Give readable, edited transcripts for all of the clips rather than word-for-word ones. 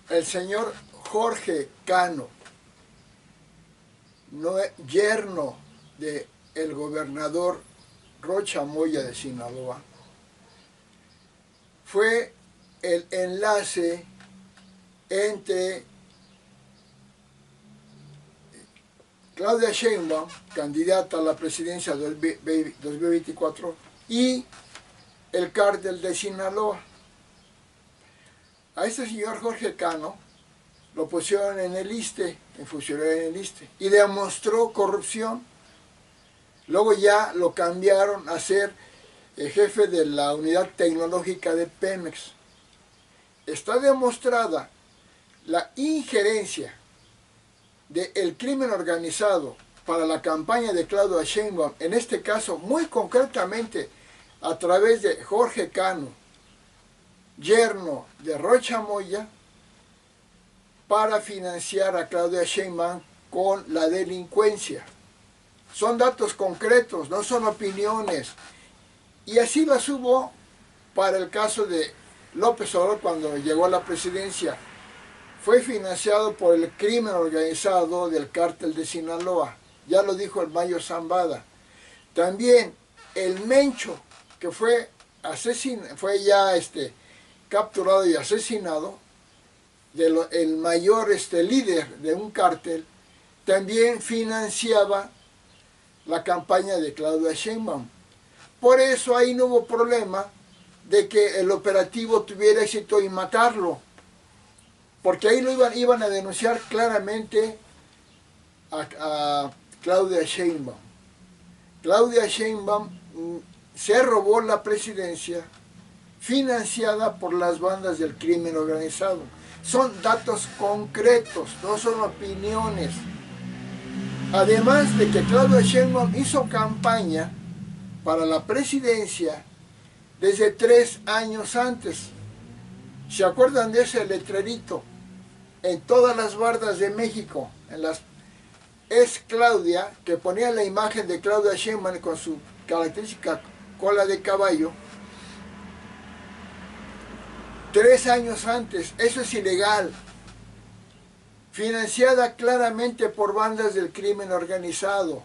el señor Jorge Cano, yerno del gobernador Rocha Moya de Sinaloa, fue el enlace entre Claudia Sheinbaum, candidata a la presidencia del 2024, y el cártel de Sinaloa. A este señor Jorge Cano lo pusieron en el ISSSTE, en funcionario en el ISSSTE, y demostró corrupción. Luego ya lo cambiaron a ser el jefe de la unidad tecnológica de Pemex. Está demostrada la injerencia del crimen organizado para la campaña de Claudia Sheinbaum, en este caso muy concretamente a través de Jorge Cano, yerno de Rocha Moya, para financiar a Claudia Sheinbaum con la delincuencia. Son datos concretos, no son opiniones. Y así las hubo para el caso de López Obrador cuando llegó a la presidencia. Fue financiado por el crimen organizado del cártel de Sinaloa. Ya lo dijo el Mayo Zambada. También el Mencho, que fue ya capturado y asesinado, el mayor líder de un cártel, también financiaba la campaña de Claudia Sheinbaum. Por eso ahí no hubo problema de que el operativo tuviera éxito y matarlo, porque ahí lo iban a denunciar claramente a Claudia Sheinbaum. Claudia Sheinbaum se robó la presidencia financiada por las bandas del crimen organizado. Son datos concretos, no son opiniones. Además de que Claudia Sheinbaum hizo campaña para la presidencia desde 3 años antes. ¿Se acuerdan de ese letrerito? En todas las bardas de México, es Claudia, que ponía la imagen de Claudia Sheinbaum con su característica cola de caballo. 3 años antes, eso es ilegal. Financiada claramente por bandas del crimen organizado,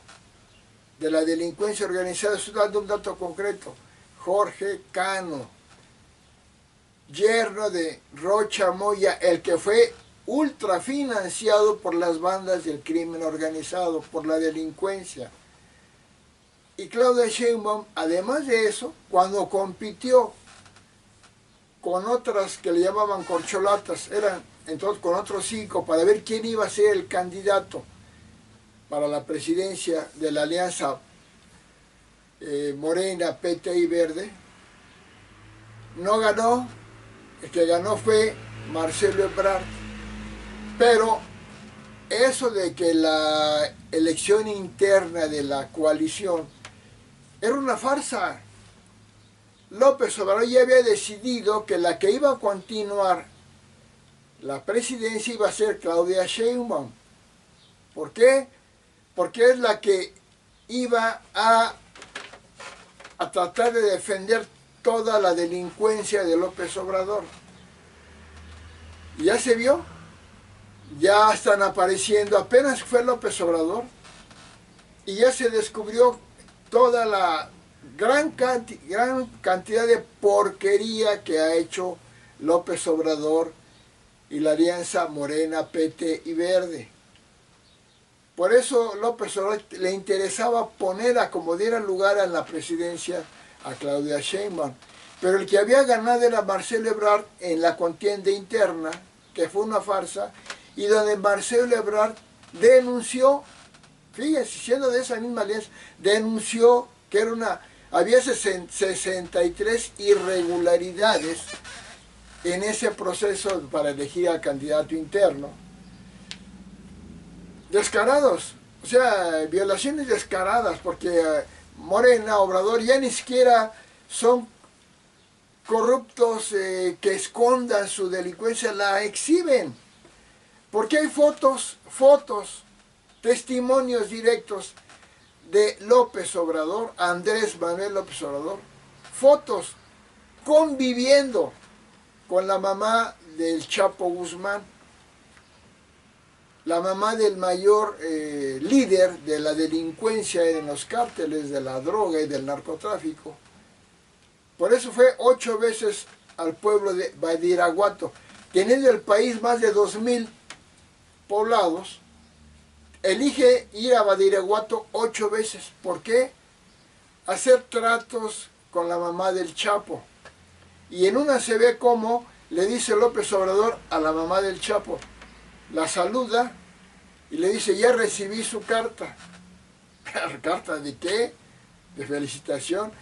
de la delincuencia organizada. Estoy dando un dato concreto. Jorge Cano, yerno de Rocha Moya, el que fue ultra financiado por las bandas del crimen organizado, por la delincuencia. Y Claudia Sheinbaum, además de eso, cuando compitió con otras que le llamaban corcholatas, eran entonces con otros 5, para ver quién iba a ser el candidato para la presidencia de la alianza Morena, PT y Verde, no ganó. El que ganó fue Marcelo Ebrard. Pero eso de que la elección interna de la coalición era una farsa. López Obrador ya había decidido que la que iba a continuar la presidencia iba a ser Claudia Sheinbaum. ¿Por qué? Porque es la que iba a tratar de defender toda la delincuencia de López Obrador. Y ya se vio, ya están apareciendo, apenas fue López Obrador, y ya se descubrió toda la gran cantidad de porquería que ha hecho López Obrador y la alianza Morena, PT y Verde. Por eso López Obrador le interesaba poner a como diera lugar en la presidencia a Claudia Sheinbaum. Pero el que había ganado era Marcelo Ebrard en la contienda interna, que fue una farsa, y donde Marcelo Ebrard denunció, fíjense, siendo de esa misma alianza, denunció que había 63 irregularidades en ese proceso para elegir al candidato interno. Descarados, o sea, violaciones descaradas, porque Morena, Obrador, ya ni siquiera son corruptos que escondan su delincuencia, la exhiben. Porque hay fotos, testimonios directos de López Obrador, Andrés Manuel López Obrador, fotos conviviendo con la mamá del Chapo Guzmán, la mamá del mayor líder de la delincuencia en los cárteles de la droga y del narcotráfico. Por eso fue 8 veces al pueblo de Badiraguato, teniendo el país más de 2000 poblados, elige ir a Badiraguato 8 veces. ¿Por qué? Hacer tratos con la mamá del Chapo. Y en una se ve cómo le dice López Obrador a la mamá del Chapo, la saluda y le dice, ya recibí su carta. ¿Carta de qué? De felicitación.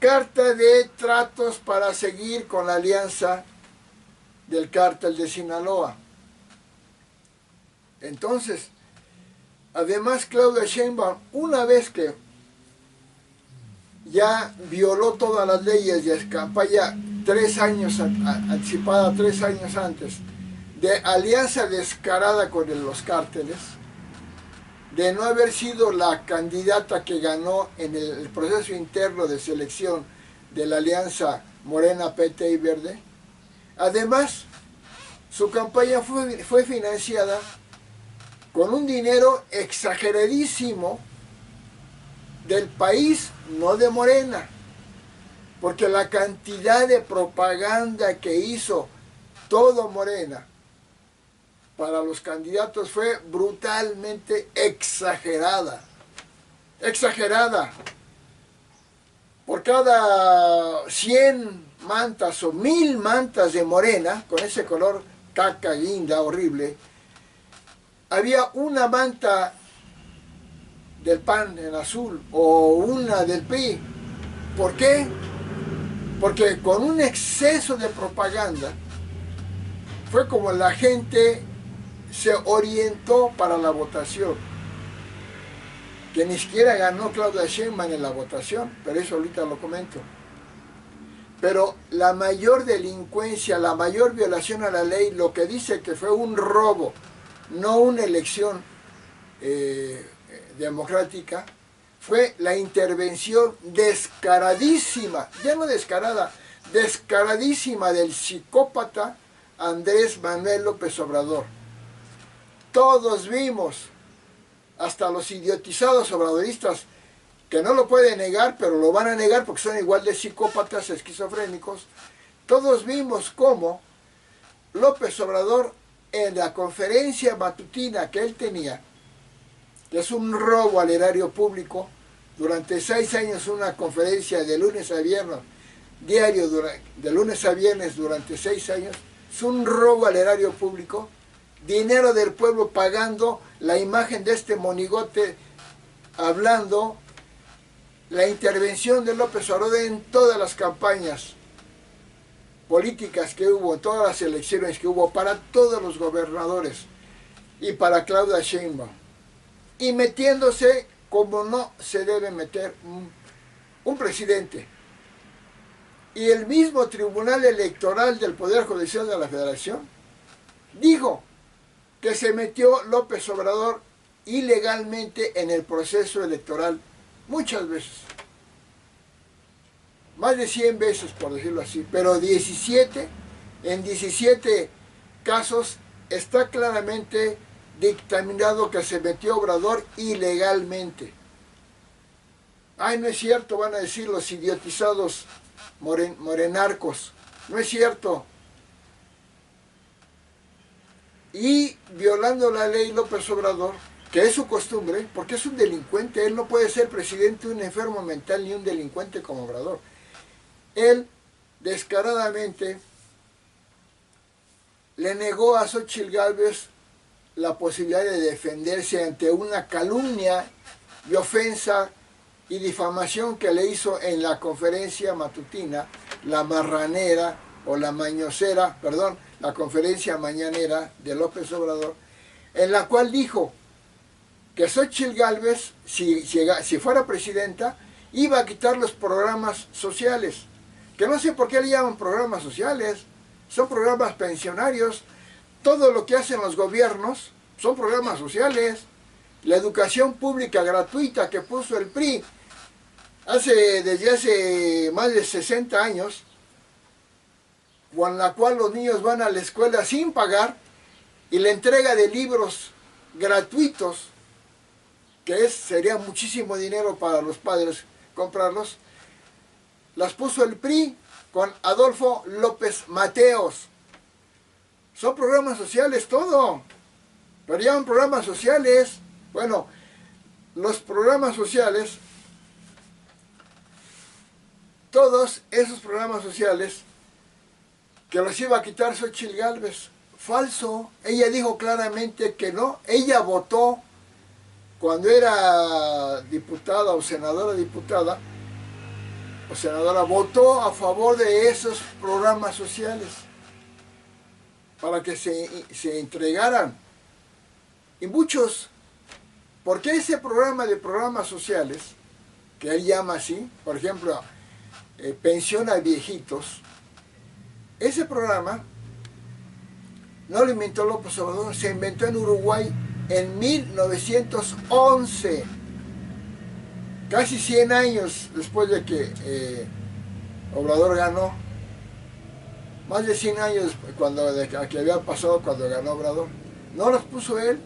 Carta de tratos para seguir con la alianza del cártel de Sinaloa. Entonces, además Claudia Sheinbaum, una vez que ya violó todas las leyes de campaña 3 años, anticipada 3 años antes, de alianza descarada con los cárteles, de no haber sido la candidata que ganó en el proceso interno de selección de la alianza Morena, PT y Verde. Además, su campaña fue financiada con un dinero exageradísimo del país, no de Morena, porque la cantidad de propaganda que hizo todo Morena para los candidatos fue brutalmente exagerada. Exagerada. Por cada 100 mantas o 1000 mantas de Morena, con ese color caca guinda horrible, había una manta del PAN en azul o una del PRI. ¿Por qué? Porque con un exceso de propaganda fue como la gente se orientó para la votación, que ni siquiera ganó Claudia Sheinbaum en la votación, pero eso ahorita lo comento. Pero la mayor delincuencia, la mayor violación a la ley, lo que dice que fue un robo, no una elección democrática, fue la intervención descaradísima, ya no descarada, descaradísima del psicópata Andrés Manuel López Obrador. Todos vimos, hasta los idiotizados obradoristas, que no lo pueden negar, pero lo van a negar porque son igual de psicópatas esquizofrénicos, todos vimos cómo López Obrador, en la conferencia matutina que él tenía, que es un robo al erario público, durante 6 años una conferencia de lunes a viernes, diario, de lunes a viernes durante 6 años, es un robo al erario público, dinero del pueblo pagando la imagen de este monigote, hablando la intervención de López Obrador en todas las campañas políticas que hubo, en todas las elecciones que hubo, para todos los gobernadores y para Claudia Sheinbaum, y metiéndose como no se debe meter un presidente. Y el mismo Tribunal Electoral del Poder Judicial de la Federación dijo que se metió López Obrador ilegalmente en el proceso electoral muchas veces. Más de 100 veces, por decirlo así, pero en 17 casos está claramente dictaminado que se metió Obrador ilegalmente. Ay, no es cierto, van a decir los idiotizados morenarcos. No es cierto. Y violando la ley López Obrador, que es su costumbre, porque es un delincuente, él no puede ser presidente de un enfermo mental ni un delincuente como Obrador. Él descaradamente le negó a Xóchitl Gálvez la posibilidad de defenderse ante una calumnia y ofensa y difamación que le hizo en la conferencia matutina, la marranera o la mañosera, perdón, la conferencia mañanera de López Obrador, en la cual dijo que Xóchitl Gálvez, si fuera presidenta, iba a quitar los programas sociales, que no sé por qué le llaman programas sociales, son programas pensionarios. Todo lo que hacen los gobiernos son programas sociales. La educación pública gratuita que puso el PRI desde hace más de 60 años, con la cual los niños van a la escuela sin pagar, y la entrega de libros gratuitos, que sería muchísimo dinero para los padres comprarlos, las puso el PRI con Adolfo López Mateos. Son programas sociales todo, pero llaman programas sociales. Bueno, los programas sociales, todos esos programas sociales que los iba a quitar Xóchitl Gálvez. Falso. Ella dijo claramente que no. Ella votó cuando era diputada o senadora votó a favor de esos programas sociales para que se entregaran. Y muchos, porque ese programa de programas sociales, que él llama así, por ejemplo, pensión a viejitos, ese programa no lo inventó López Obrador, se inventó en Uruguay en 1911, casi 100 años después de que Obrador ganó, más de 100 años que había pasado cuando ganó Obrador. No los puso él,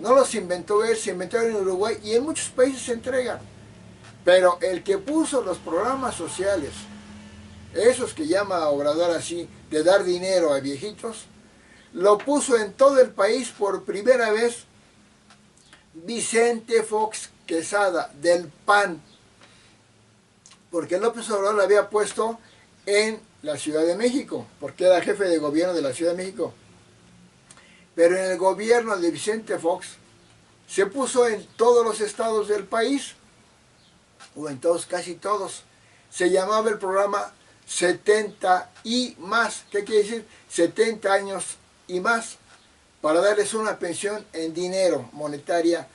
no los inventó él, se inventaron en Uruguay y en muchos países se entregan. Pero el que puso los programas sociales, esos que llama Obrador así, de dar dinero a viejitos, lo puso en todo el país por primera vez Vicente Fox Quesada, del PAN, porque López Obrador lo había puesto en la Ciudad de México, porque era jefe de gobierno de la Ciudad de México. Pero en el gobierno de Vicente Fox se puso en todos los estados del país, o en todos, casi todos. Se llamaba el programa 70 y más. ¿Qué quiere decir? 70 años y más, para darles una pensión en dinero, monetaria,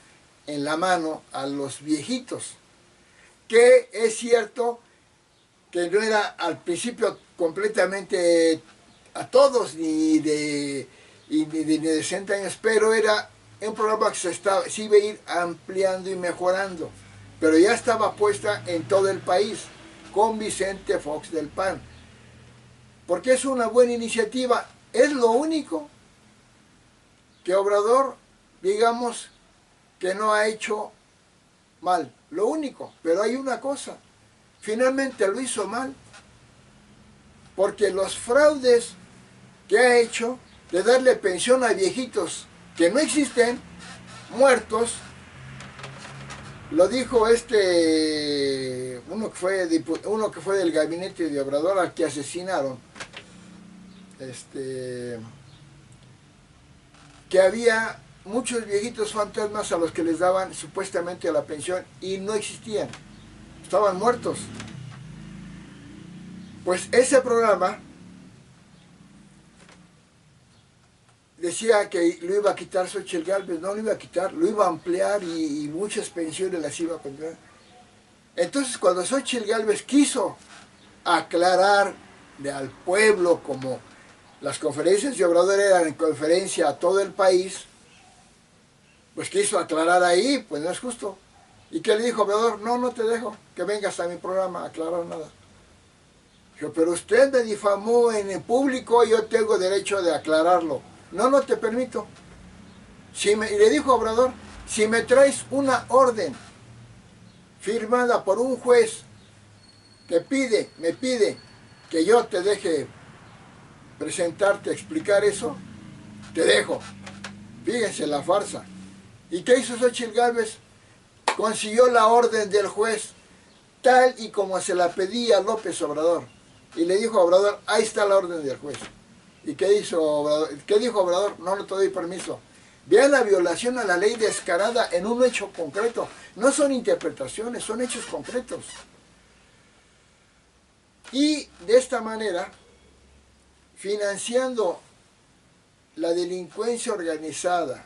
en la mano a los viejitos. Que es cierto que no era al principio completamente a todos, ni de 60 años, pero era un programa que se iba a ir ampliando y mejorando, pero ya estaba puesta en todo el país, con Vicente Fox del PAN, porque es una buena iniciativa. Es lo único que Obrador, digamos, que no ha hecho mal, lo único. Pero hay una cosa, finalmente lo hizo mal, porque los fraudes que ha hecho de darle pensión a viejitos que no existen, muertos, lo dijo uno que fue del gabinete de Obrador, al que asesinaron, que había muchos viejitos fantasmas a los que les daban supuestamente la pensión y no existían, estaban muertos. Pues ese programa decía que lo iba a quitar Xóchitl Gálvez, no lo iba a quitar, lo iba a ampliar y muchas pensiones las iba a poner. Entonces cuando Xóchitl Gálvez quiso aclarar al pueblo, como las conferencias de Obrador eran en conferencia a todo el país, pues quiso aclarar ahí, pues no es justo. ¿Y qué le dijo Obrador? No, no te dejo que vengas a mi programa a aclarar nada. Dijo, pero usted me difamó en el público y yo tengo derecho de aclararlo. No, no te permito. Y le dijo a Obrador, si me traes una orden firmada por un juez que me pide que yo te deje presentarte, explicar eso, te dejo. Fíjense la farsa. ¿Y qué hizo Xóchitl Gálvez? Consiguió la orden del juez, tal y como se la pedía López Obrador. Y le dijo a Obrador, ahí está la orden del juez. ¿Y qué hizo Obrador? ¿Qué dijo Obrador? No, no te doy permiso. Vean la violación a la ley descarada en un hecho concreto. No son interpretaciones, son hechos concretos. Y de esta manera, financiando la delincuencia organizada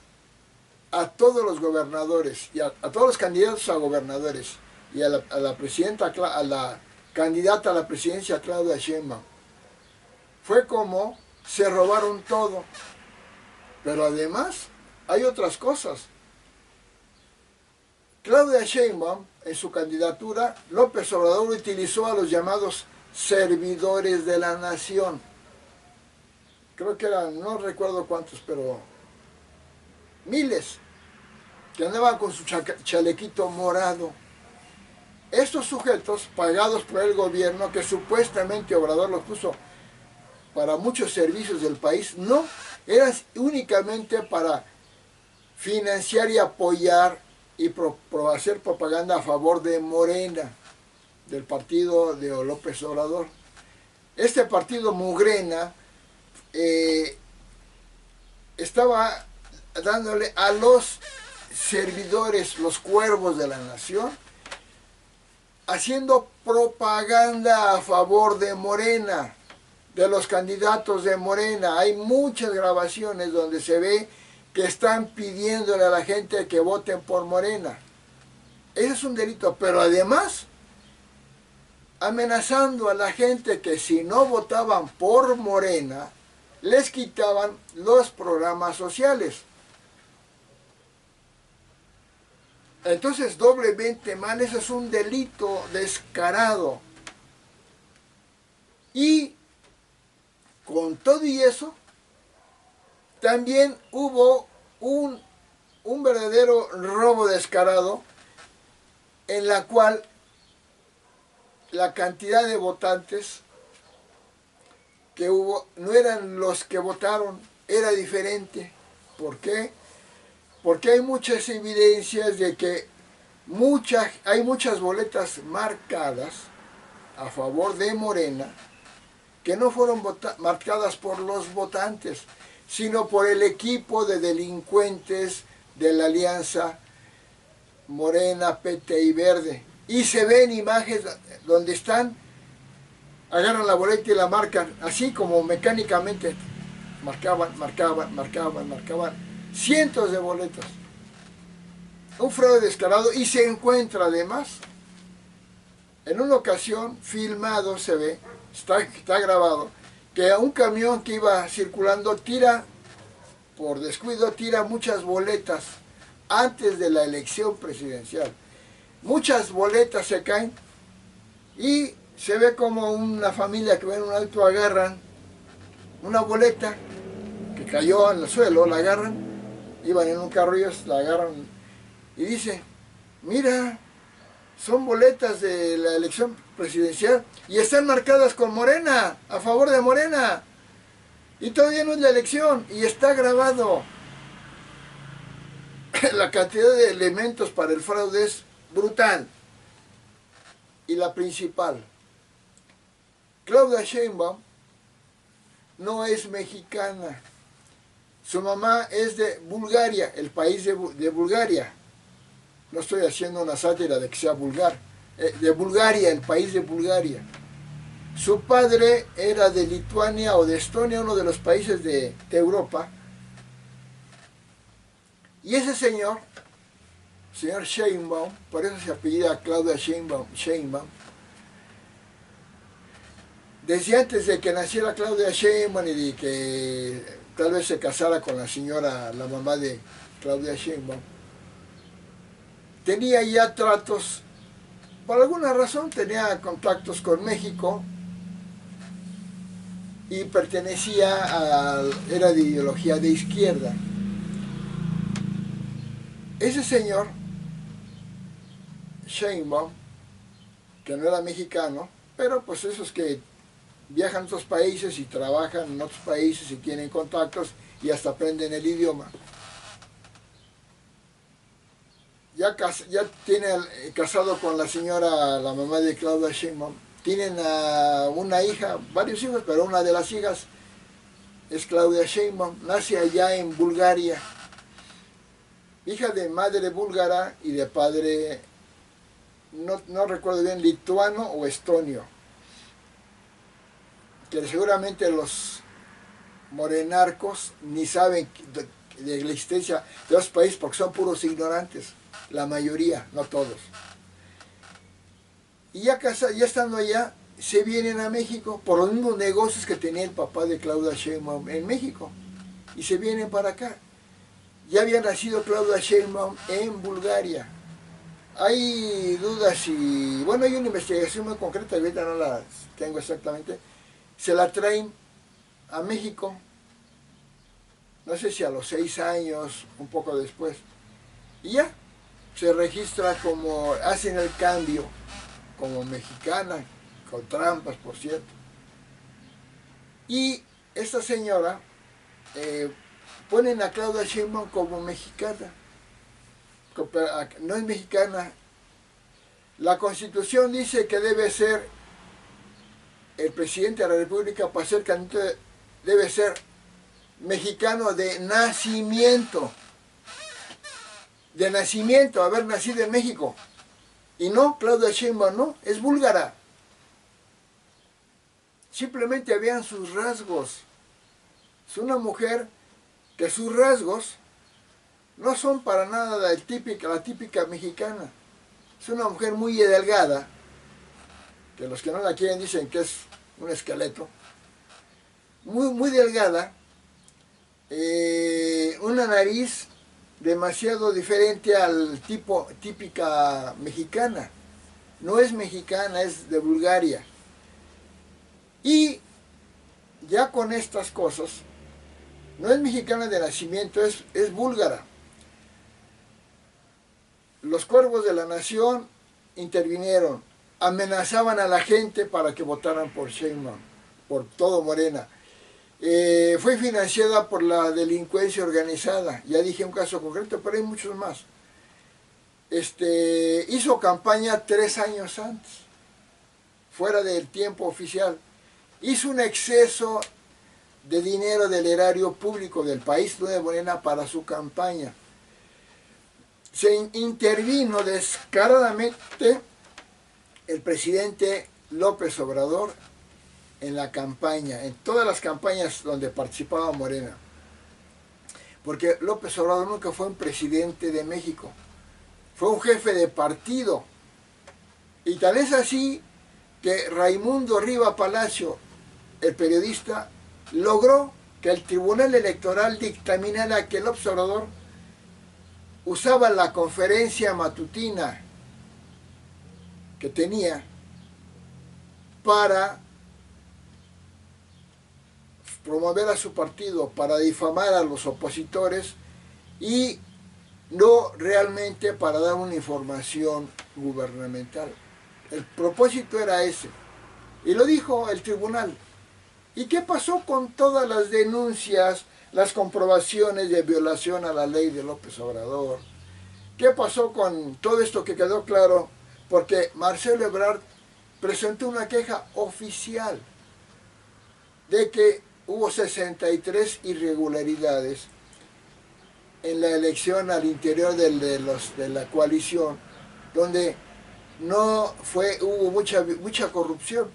a todos los gobernadores y a todos los candidatos a gobernadores y a la candidata a la presidencia Claudia Sheinbaum, fue como se robaron todo. Pero además hay otras cosas. Claudia Sheinbaum, en su candidatura, López Obrador utilizó a los llamados servidores de la nación. Creo que eran, no recuerdo cuántos, pero miles que andaban con su chalequito morado. Estos sujetos, pagados por el gobierno, que supuestamente Obrador los puso para muchos servicios del país, no, eran únicamente para financiar y apoyar y hacer propaganda a favor de Morena, del partido de López Obrador. Este partido Mugrena estaba dándole a los servidores, los cuervos de la nación, haciendo propaganda a favor de Morena, de los candidatos de Morena. Hay muchas grabaciones donde se ve que están pidiéndole a la gente que voten por Morena. Ese es un delito, pero además amenazando a la gente que si no votaban por Morena, les quitaban los programas sociales. Entonces, doblemente mal, eso es un delito descarado. Y con todo y eso, también hubo un verdadero robo descarado en la cual la cantidad de votantes que hubo no eran los que votaron, era diferente. ¿Por qué? Porque hay muchas evidencias de que hay muchas boletas marcadas a favor de Morena que no fueron marcadas por los votantes, sino por el equipo de delincuentes de la alianza Morena, PT y Verde. Y se ven imágenes donde están, agarran la boleta y la marcan, así como mecánicamente marcaban cientos de boletas. Un fraude descarado, y se encuentra además, en una ocasión, filmado, se ve, está grabado, que a un camión que iba circulando tira, por descuido, tira muchas boletas antes de la elección presidencial. Muchas boletas se caen y se ve como una familia que va en un auto agarran una boleta que cayó en el suelo, la agarran, iban en un carro ellos, la agarran y dice, mira, son boletas de la elección presidencial y están marcadas con Morena, a favor de Morena, y todavía no es la elección, y está grabado. La cantidad de elementos para el fraude es brutal. Y la principal, Claudia Sheinbaum no es mexicana. Su mamá es de Bulgaria, el país de Bulgaria. No estoy haciendo una sátira de que sea vulgar. De Bulgaria, el país de Bulgaria. Su padre era de Lituania o de Estonia, uno de los países de Europa. Y ese señor Sheinbaum, por eso se apellida Claudia Sheinbaum, desde antes de que naciera Claudia Sheinbaum y de que tal vez se casara con la señora, la mamá de Claudia Sheinbaum, tenía ya tratos, por alguna razón tenía contactos con México y era de ideología de izquierda. Ese señor Sheinbaum, que no era mexicano, pero pues esos que viajan a otros países y trabajan en otros países y tienen contactos y hasta aprenden el idioma. Ya tiene casado con la señora, la mamá de Claudia Sheinbaum. Tienen una hija, varios hijos, pero una de las hijas es Claudia Sheinbaum. Nace allá en Bulgaria. Hija de madre búlgara y de padre, no recuerdo bien, lituano o estonio. Que seguramente los morenarcos ni saben de la existencia de los países porque son puros ignorantes, la mayoría, no todos. Y ya estando allá, se vienen a México por los mismos negocios que tenía el papá de Claudia Sheinbaum en México, y se vienen para acá. Ya había nacido Claudia Sheinbaum en Bulgaria. Hay dudas y, bueno, hay una investigación muy concreta, ahorita no la tengo exactamente. Se la traen a México, no sé si a los 6 años, un poco después. y ya, se registra como, hacen el cambio como mexicana, con trampas, por cierto. Y esta señora ponen a Claudia Sheinbaum como mexicana. No es mexicana. La Constitución dice que debe ser el presidente de la República, para ser candidato, debe ser mexicano de nacimiento. De nacimiento, haber nacido en México. Y no, Claudia Sheinbaum no, es búlgara. Simplemente vean sus rasgos. Es una mujer que sus rasgos no son para nada la típica mexicana. Es una mujer muy delgada, que los que no la quieren dicen que es un esqueleto. Muy delgada, una nariz demasiado diferente al típica mexicana. No es mexicana, es de Bulgaria. Y ya con estas cosas, no es mexicana de nacimiento, es búlgara. Los cuervos de la nación intervinieron, amenazaban a la gente para que votaran por Sheinbaum, por todo Morena. Fue financiada por la delincuencia organizada, ya dije un caso concreto, pero hay muchos más. Hizo campaña 3 años antes, fuera del tiempo oficial. Hizo un exceso de dinero del erario público del país de Morena para su campaña. Se intervino descaradamente el presidente López Obrador en la campaña, en todas las campañas donde participaba Morena. Porque López Obrador nunca fue un presidente de México, fue un jefe de partido. Y tal es así que Raimundo Riva Palacio, el periodista, logró que el Tribunal Electoral dictaminara que López Obrador usaba la conferencia matutina que tenía para promover a su partido, para difamar a los opositores y no realmente para dar una información gubernamental. El propósito era ese. Y lo dijo el tribunal. ¿Y qué pasó con todas las denuncias, las comprobaciones de violación a la ley de López Obrador? ¿Qué pasó con todo esto que quedó claro? Porque Marcelo Ebrard presentó una queja oficial de que hubo 63 irregularidades en la elección al interior de la coalición, donde hubo mucha corrupción.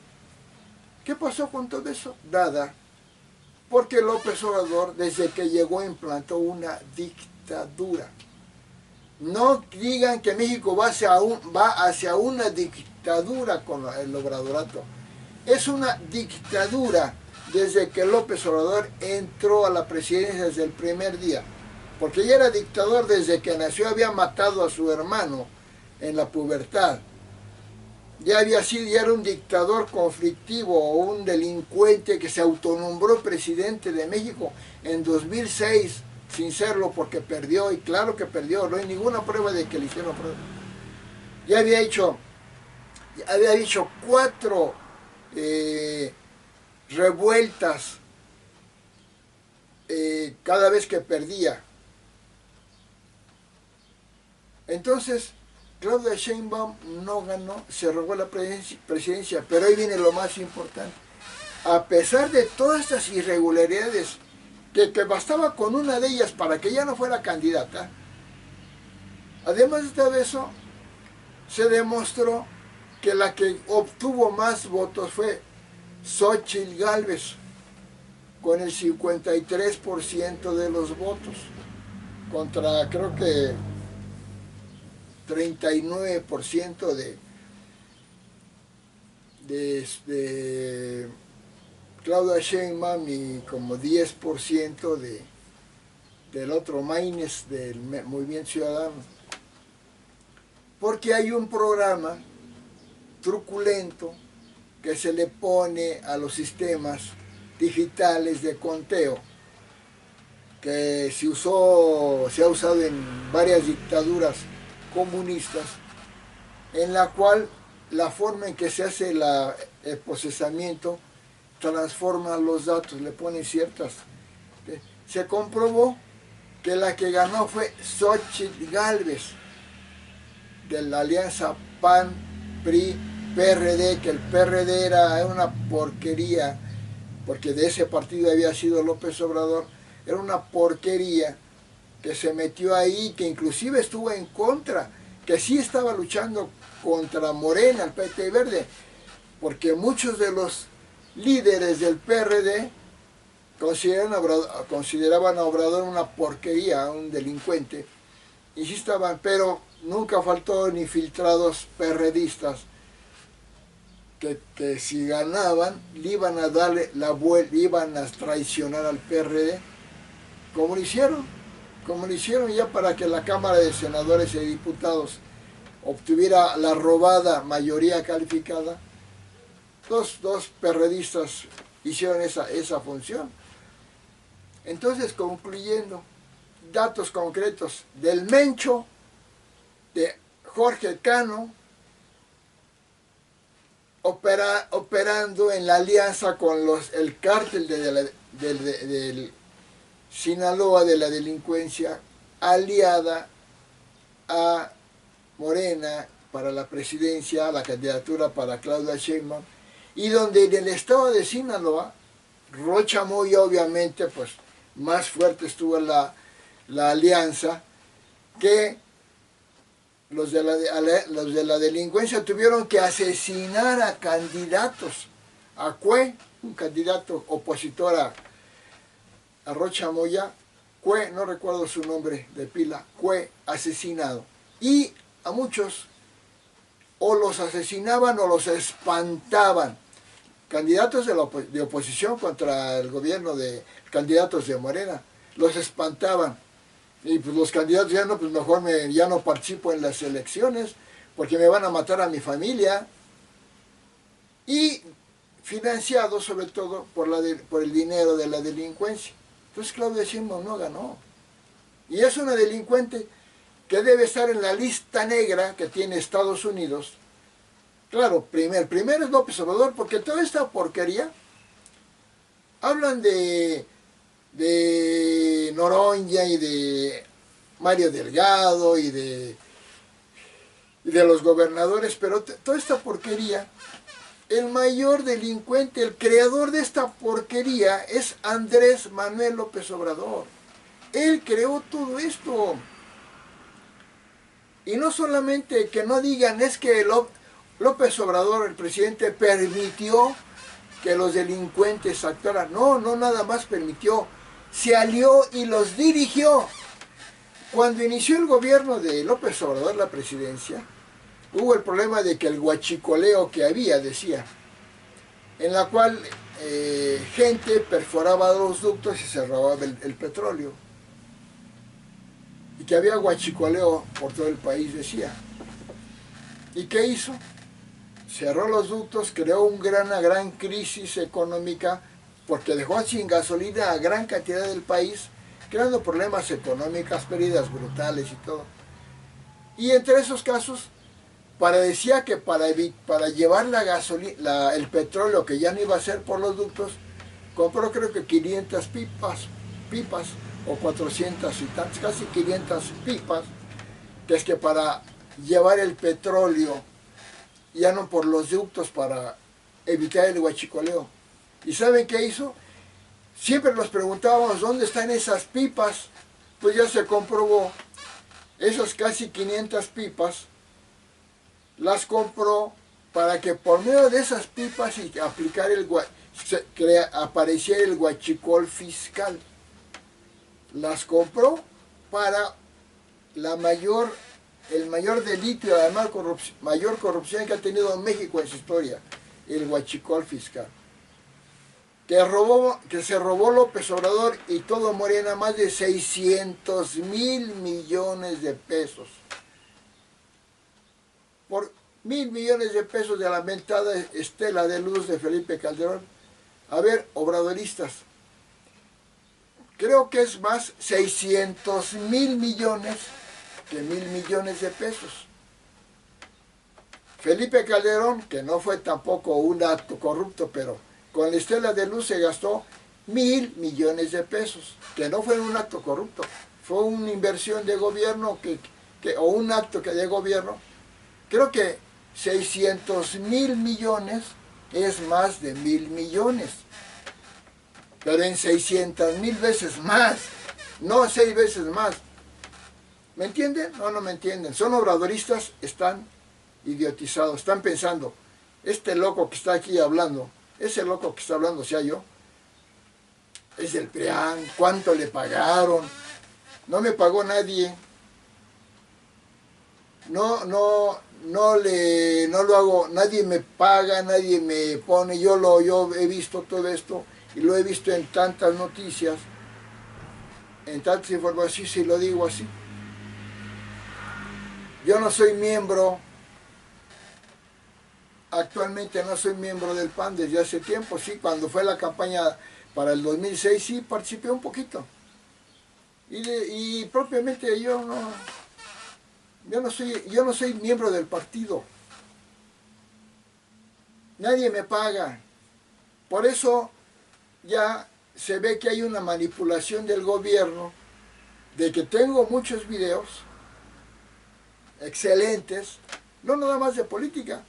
¿Qué pasó con todo eso? Nada, porque López Obrador desde que llegó implantó una dictadura. No digan que México va hacia una dictadura con el obradorato. Es una dictadura desde que López Obrador entró a la presidencia desde el primer día. Porque ya era dictador desde que nació, había matado a su hermano en la pubertad. Ya era un dictador conflictivo o un delincuente que se autonombró presidente de México en 2006, sin serlo porque perdió, y claro que perdió, no hay ninguna prueba de que le hicieron prueba. Ya había hecho 4 revueltas cada vez que perdía. Entonces, Claudia Sheinbaum no ganó, se robó la presidencia, pero ahí viene lo más importante. A pesar de todas estas irregularidades, que bastaba con una de ellas para que ya no fuera candidata, además de todo eso, se demostró que la que obtuvo más votos fue Xóchitl Gálvez, con el 53% de los votos, contra creo que 39% de Claudia Sheinbaum y como 10% del otro Maynes, del Movimiento Ciudadano. Porque hay un programa truculento que se le pone a los sistemas digitales de conteo, que se ha usado en varias dictaduras comunistas, en la cual la forma en que se hace el procesamiento transforma los datos, le pone ciertas. Se comprobó que la que ganó fue Xóchitl Gálvez, de la alianza PAN-PRI-PRD, que el PRD era una porquería, porque de ese partido había sido López Obrador, era una porquería que se metió ahí, que inclusive estuvo en contra, que sí estaba luchando contra Morena, el PT Verde, porque muchos de los líderes del PRD consideraban a Obrador una porquería, un delincuente, y sí estaban, pero nunca faltó ni filtrados perredistas que si ganaban le iban a darle la vuelta, iban a traicionar al PRD, como lo hicieron ya para que la Cámara de Senadores y Diputados obtuviera la robada mayoría calificada. Dos perredistas hicieron esa función. Entonces, concluyendo, datos concretos del Mencho, de Jorge Cano, operando en la alianza con el cártel del Sinaloa, de la delincuencia aliada a Morena para la presidencia, la candidatura para Claudia Sheinbaum, y donde en el estado de Sinaloa, Rocha Moya obviamente pues más fuerte estuvo la alianza, que los de la delincuencia tuvieron que asesinar a candidatos, a Cue, un candidato opositor a Rocha Moya, Cue, no recuerdo su nombre de pila, Cue, asesinado. Y a muchos o los asesinaban o los espantaban. Candidatos de oposición contra el gobierno, candidatos de Morena, los espantaban. Y pues los candidatos ya no, pues mejor ya no participo en las elecciones porque me van a matar a mi familia. Y financiado sobre todo por el dinero de la delincuencia. Entonces Claudia Sheinbaum no ganó. Y es una delincuente que debe estar en la lista negra que tiene Estados Unidos. Claro, primero es López Obrador, porque toda esta porquería, hablan de Noroña y de Mario Delgado y de los gobernadores, pero toda esta porquería, el mayor delincuente, el creador de esta porquería es Andrés Manuel López Obrador. Él creó todo esto. Y no solamente que no digan es que López Obrador, el presidente, permitió que los delincuentes actuaran. No, no nada más permitió, se alió y los dirigió. Cuando inició el gobierno de López Obrador, la presidencia, hubo el problema de que el huachicoleo que había, decía, en la cual gente perforaba los ductos y se robaba el petróleo. Y que había huachicoleo por todo el país, decía. ¿Y qué hizo? Cerró los ductos, creó una gran crisis económica, porque dejó sin gasolina a gran cantidad del país, creando problemas económicos, pérdidas brutales y todo. Y entre esos casos, decía que para llevar el petróleo que ya no iba a ser por los ductos, compró creo que 500 pipas o 400 y tantas, casi 500 pipas, que es que para llevar el petróleo ya no por los ductos, para evitar el huachicoleo. ¿Y saben qué hizo? Siempre nos preguntábamos dónde están esas pipas. Pues ya se comprobó, esas casi 500 pipas las compró para que por medio de esas pipas y aplicar apareciera el huachicol fiscal. Las compró para el mayor delito y además mayor corrupción que ha tenido México en su historia, el huachicol fiscal. Que se robó López Obrador y todo Morena más de 600,000 millones de pesos. Por 1,000 millones de pesos de la mentada estela de luz de Felipe Calderón. A ver, obradoristas, creo que es más 600.000 millones que 1.000 millones de pesos. Felipe Calderón, que no fue tampoco un acto corrupto, pero con la Estela de Luz se gastó 1.000 millones de pesos, que no fue un acto corrupto, fue una inversión de gobierno o un acto que de gobierno. Creo que 600.000 millones es más de 1.000 millones, pero en 600.000 veces más, no 6 veces más. ¿Me entienden? No me entienden. Son obradoristas, están idiotizados, están pensando, este loco que está aquí hablando, ese loco que está hablando, sea yo, es del PRIAN, ¿cuánto le pagaron? No me pagó nadie. No lo hago, nadie me paga, nadie me pone, yo he visto todo esto y lo he visto en tantas noticias, en tantas informaciones, si lo digo así. Yo no soy miembro, actualmente no soy miembro del PAN desde hace tiempo, sí, cuando fue la campaña para el 2006 sí participé un poquito. Y propiamente yo no soy miembro del partido. Nadie me paga. Por eso ya se ve que hay una manipulación del gobierno, de que tengo muchos videos excelentes, no nada más de política,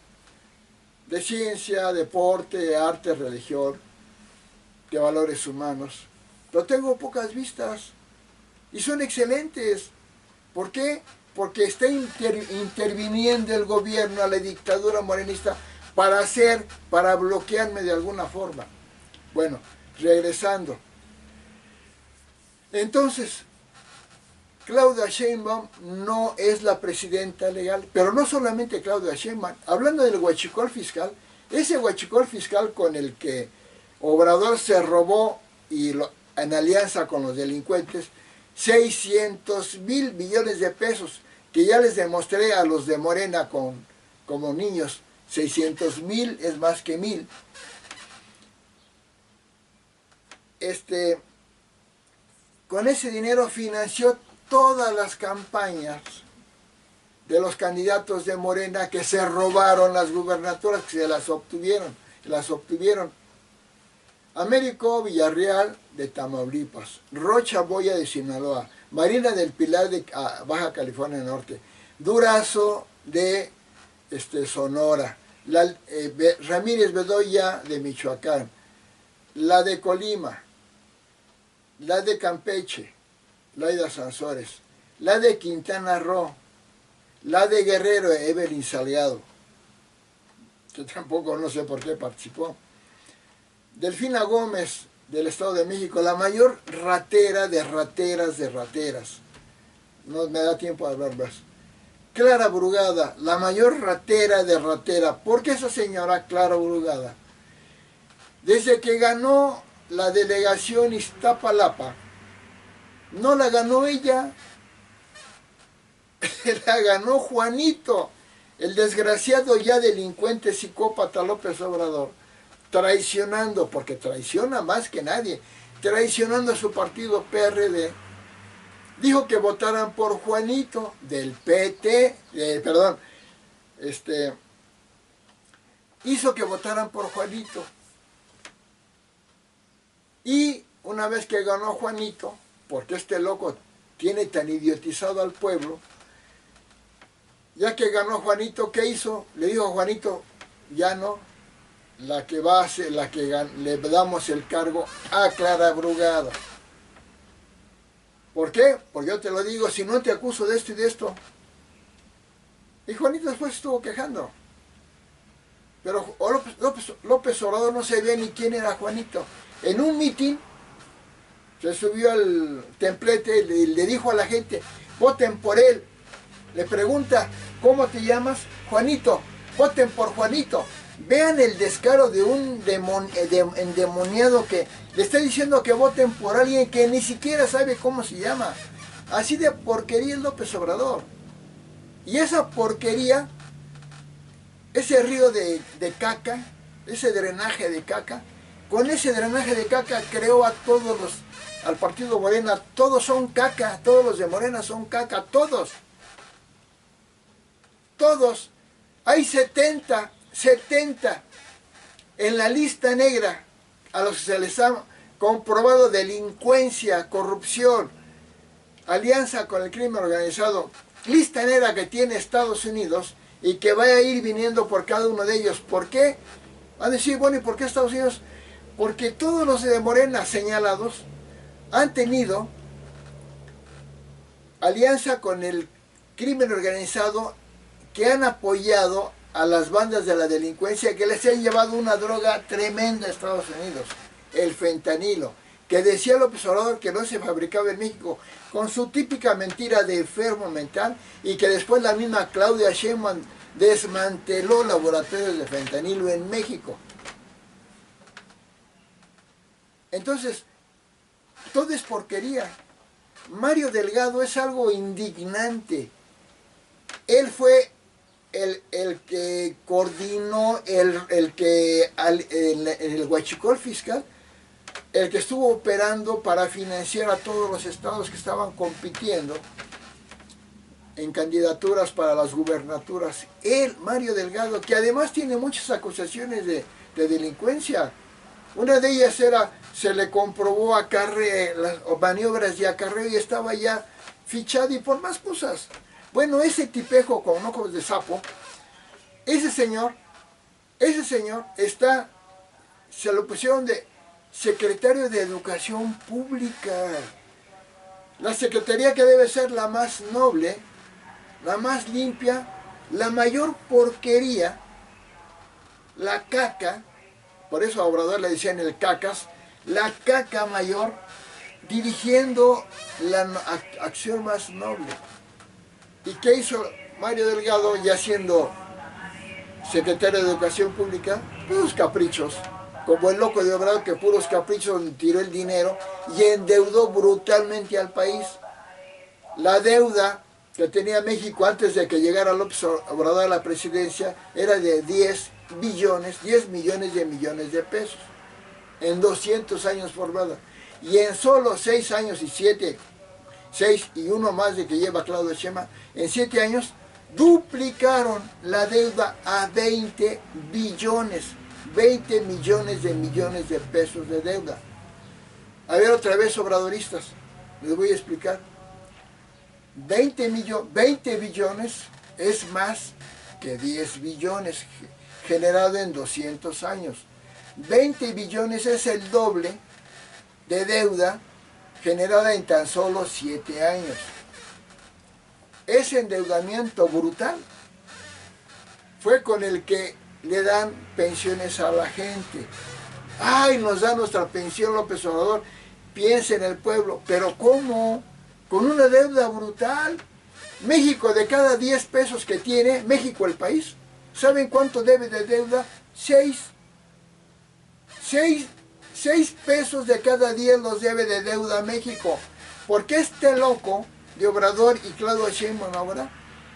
de ciencia, deporte, arte, religión, de valores humanos, pero tengo pocas vistas y son excelentes. ¿Por qué? Porque está interviniendo el gobierno a la dictadura morenista para bloquearme de alguna forma. Bueno, regresando. Entonces, Claudia Sheinbaum no es la presidenta legal, pero no solamente Claudia Sheinbaum. Hablando del huachicol fiscal, ese huachicol fiscal con el que Obrador se robó en alianza con los delincuentes 600.000 millones de pesos, que ya les demostré a los de Morena como niños, 600.000 es más que 1.000. Con ese dinero financió todas las campañas de los candidatos de Morena que se robaron las gubernaturas, que se las obtuvieron. Américo Villarreal de Tamaulipas, Rocha Boya de Sinaloa, Marina del Pilar de Baja California Norte, Durazo de Sonora, Ramírez Bedoya de Michoacán, la de Colima, la de Campeche, Laida Sansores, la de Quintana Roo, la de Guerrero, Evelyn Salgado, que tampoco no sé por qué participó, Delfina Gómez del Estado de México, la mayor ratera de rateras, no me da tiempo de hablar más. Clara Brugada, la mayor ratera de ratera. ¿Por qué esa señora Clara Brugada? Desde que ganó la delegación Iztapalapa, no la ganó ella, la ganó Juanito, el desgraciado ya delincuente psicópata López Obrador, traicionando, porque traiciona más que nadie, traicionando a su partido PRD. Dijo que votaran por Juanito del PT, hizo que votaran por Juanito. Y una vez que ganó Juanito, porque este loco tiene tan idiotizado al pueblo, ya que ganó Juanito, ¿qué hizo? Le dijo a Juanito, ya no, le damos el cargo a Clara Brugada. ¿Por qué? Porque yo te lo digo, si no te acuso de esto y de esto. Y Juanito después estuvo quejando. Pero López Obrador no sabía ni quién era Juanito. En un mitin se subió al templete y le dijo a la gente, voten por él. Le pregunta, ¿cómo te llamas? Juanito, voten por Juanito. Vean el descaro de un endemoniado que le está diciendo que voten por alguien que ni siquiera sabe cómo se llama. Así de porquería es López Obrador. Y esa porquería, ese río de caca, ese drenaje de caca, con ese drenaje de caca creó a todos los al partido Morena, todos son caca, todos los de Morena son caca, todos. Todos. Hay 70 en la lista negra a los que se les ha comprobado delincuencia, corrupción, alianza con el crimen organizado, lista negra que tiene Estados Unidos y que va a ir viniendo por cada uno de ellos. ¿Por qué? Van a decir, bueno, ¿y por qué Estados Unidos? Porque todos los de Morena señalados han tenido alianza con el crimen organizado, que han apoyado a las bandas de la delincuencia, que les han llevado una droga tremenda a Estados Unidos, el fentanilo, que decía López Obrador que no se fabricaba en México, con su típica mentira de enfermo mental, y que después la misma Claudia Sheinbaum desmanteló laboratorios de fentanilo en México. Entonces, todo es porquería. Mario Delgado es algo indignante. Él fue el que coordinó, el huachicol fiscal, el que estuvo operando para financiar a todos los estados que estaban compitiendo en candidaturas para las gubernaturas. Él, Mario Delgado, que además tiene muchas acusaciones de delincuencia. Una de ellas era, se le comprobó las maniobras de acarreo y estaba ya fichado, y por más cosas. Bueno, ese tipejo con ojos de sapo, ese señor está, se lo pusieron de secretario de Educación Pública. La secretaría que debe ser la más noble, la más limpia, la mayor porquería, la caca, por eso a Obrador le decían el cacas, la caca mayor, dirigiendo la acción más noble. ¿Y qué hizo Mario Delgado ya siendo secretario de Educación Pública? Puros caprichos, como el loco de Obrador, que puros caprichos tiró el dinero y endeudó brutalmente al país. La deuda que tenía México antes de que llegara López Obrador a la presidencia era de 10 millones de pesos, en 200 años formada. Y en solo 6 años y 6 y uno más de que lleva Claudio Sheinbaum, en 7 años duplicaron la deuda a 20 millones de pesos de deuda. A ver, otra vez, obradoristas, les voy a explicar. 20 billones es más que 10 billones generado en 200 años. 20 billones es el doble de deuda generada en tan solo 7 años. Ese endeudamiento brutal fue con el que le dan pensiones a la gente. ¡Ay, nos da nuestra pensión López Obrador! Piensa en el pueblo. ¿Pero cómo? Con una deuda brutal. México, de cada 10 pesos que tiene, México el país, ¿saben cuánto debe de deuda? 6 pesos de cada 10 los debe de deuda México. Porque este loco de Obrador y Claudio Sheinbaum ahora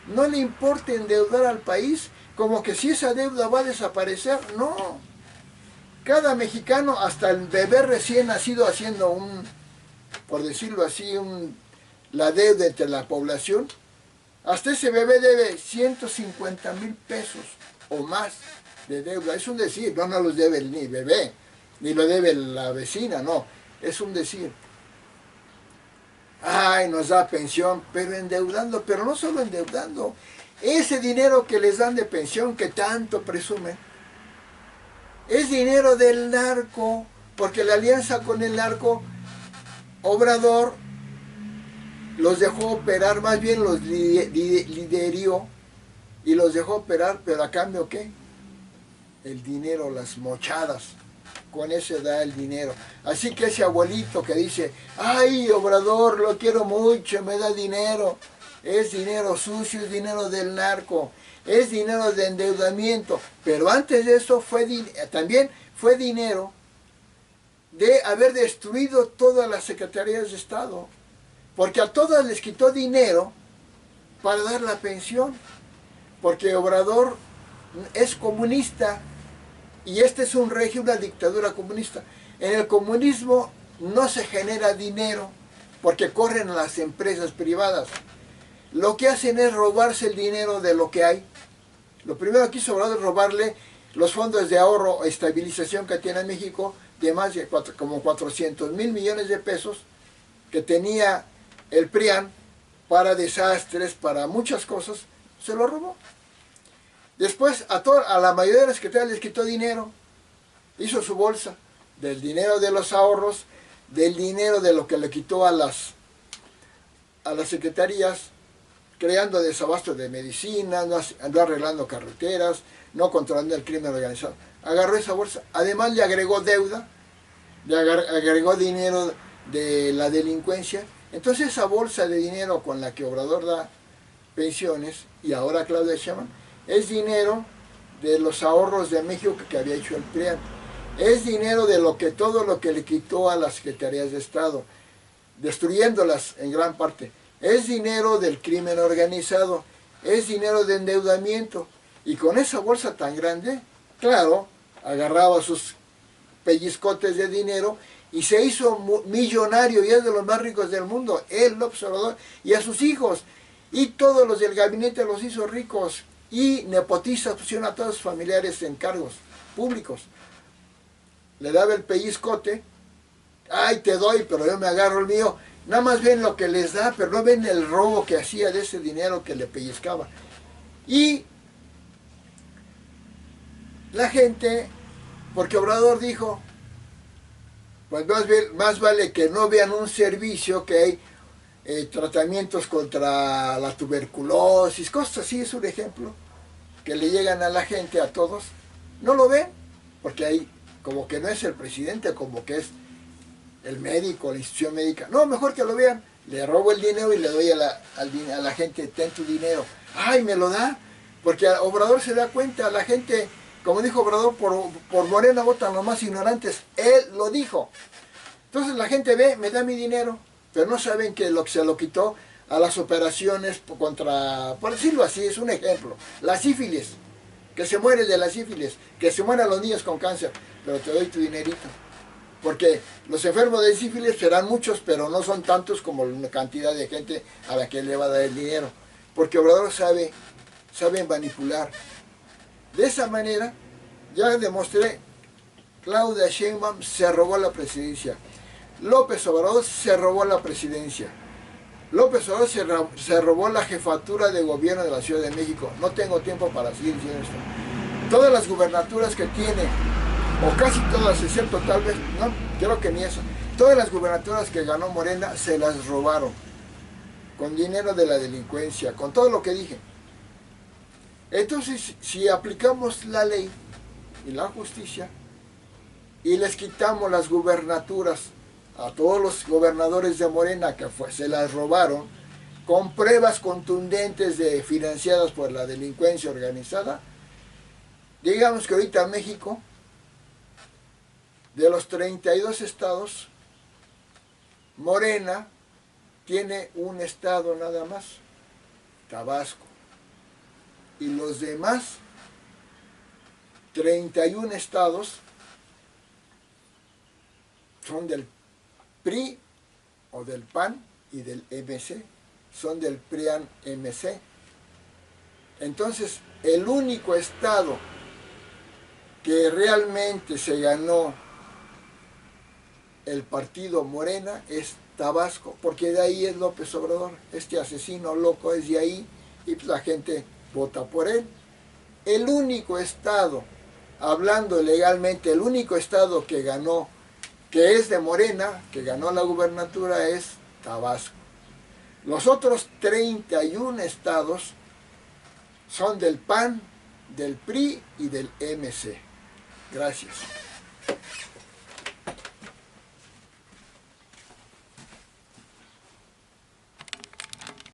no le importa endeudar al país, como que si esa deuda va a desaparecer. No. Cada mexicano, hasta el bebé recién nacido, haciendo por decirlo así, la deuda entre la población, hasta ese bebé debe 150,000 pesos o más de deuda. Es un decir, no los debe ni bebé, ni lo debe la vecina, no, es un decir. Ay, nos da pensión, pero endeudando, pero no solo endeudando. Ese dinero que les dan de pensión, que tanto presumen, es dinero del narco, porque la alianza con el narco, Obrador los dejó operar, más bien los lideró y los dejó operar, pero a cambio ¿qué? El dinero, las mochadas. Con eso da el dinero. Así que ese abuelito que dice, ay, Obrador, lo quiero mucho, me da dinero, es dinero sucio, es dinero del narco, es dinero de endeudamiento. Pero antes de eso también fue dinero de haber destruido todas las secretarías de Estado, porque a todas les quitó dinero para dar la pensión, porque Obrador es comunista. Y este es un régimen, una dictadura comunista. En el comunismo no se genera dinero porque corren las empresas privadas. Lo que hacen es robarse el dinero de lo que hay. Lo primero que hizo Obrador es robarle los fondos de ahorro e estabilización que tiene México, de más de como 400,000 millones de pesos que tenía el PRIAN para desastres, para muchas cosas, se lo robó. Después a la mayoría de las secretarias les quitó dinero, hizo su bolsa del dinero de los ahorros, del dinero de lo que le quitó a las secretarías, creando desabasto de medicinas, no arreglando carreteras, no controlando el crimen organizado. Agarró esa bolsa, además le agregó deuda, le agregó dinero de la delincuencia. Entonces esa bolsa de dinero con la que Obrador da pensiones, y ahora Claudia Sheinbaum, es dinero de los ahorros de México que había hecho el PRIAN. Es dinero de todo lo que le quitó a las secretarías de Estado, destruyéndolas en gran parte. Es dinero del crimen organizado, es dinero de endeudamiento. Y con esa bolsa tan grande, claro, agarraba sus pellizcotes de dinero y se hizo millonario y es de los más ricos del mundo, él, López Obrador, y a sus hijos. Y todos los del gabinete los hizo ricos. Y nepotistas pusieron a todos sus familiares en cargos públicos. Le daba el pellizcote, ay, te doy, pero yo me agarro el mío. Nada más ven lo que les da, pero no ven el robo que hacía de ese dinero que le pellizcaba. Y la gente, porque Obrador dijo, pues más vale que no vean un servicio que hay tratamientos contra la tuberculosis, cosas así, es un ejemplo, que le llegan a la gente, a todos. No lo ven, porque hay como que no es el presidente, como que es el médico, la institución médica. No, mejor que lo vean. Le robo el dinero y le doy a la gente, ten tu dinero. Ay, me lo da. Porque Obrador se da cuenta, la gente, como dijo Obrador, por Morena votan los más ignorantes. Él lo dijo. Entonces la gente ve, me da mi dinero, pero no saben que se lo quitó a las operaciones contra, por decirlo así, es un ejemplo, la sífilis, que se muere de la sífilis, que se mueren los niños con cáncer, pero te doy tu dinerito. Porque los enfermos de sífilis serán muchos, pero no son tantos como la cantidad de gente a la que le va a dar el dinero. Porque Obrador sabe manipular. De esa manera, ya demostré, Claudia Sheinbaum se robó la presidencia. López Obrador se robó la presidencia. López Obrador se robó la jefatura de gobierno de la Ciudad de México. No tengo tiempo para seguir diciendo esto. Todas las gubernaturas que tiene, o casi todas, excepto tal vez, no, creo que ni eso. Todas las gubernaturas que ganó Morena se las robaron. Con dinero de la delincuencia, con todo lo que dije. Entonces, si aplicamos la ley y la justicia, y les quitamos las gubernaturas a todos los gobernadores de Morena que se las robaron, con pruebas contundentes financiadas por la delincuencia organizada, digamos que ahorita México, de los 32 estados, Morena tiene un estado nada más, Tabasco. Y los demás 31 estados son del PRI o del PAN y del MC, son del PRIAN-MC. Entonces, el único estado que realmente se ganó el partido Morena es Tabasco, porque de ahí es López Obrador, este asesino loco es de ahí, y pues la gente vota por él. El único estado, hablando legalmente, el único estado que ganó, que es de Morena, que ganó la gubernatura, es Tabasco. Los otros 31 estados son del PAN, del PRI y del MC. Gracias.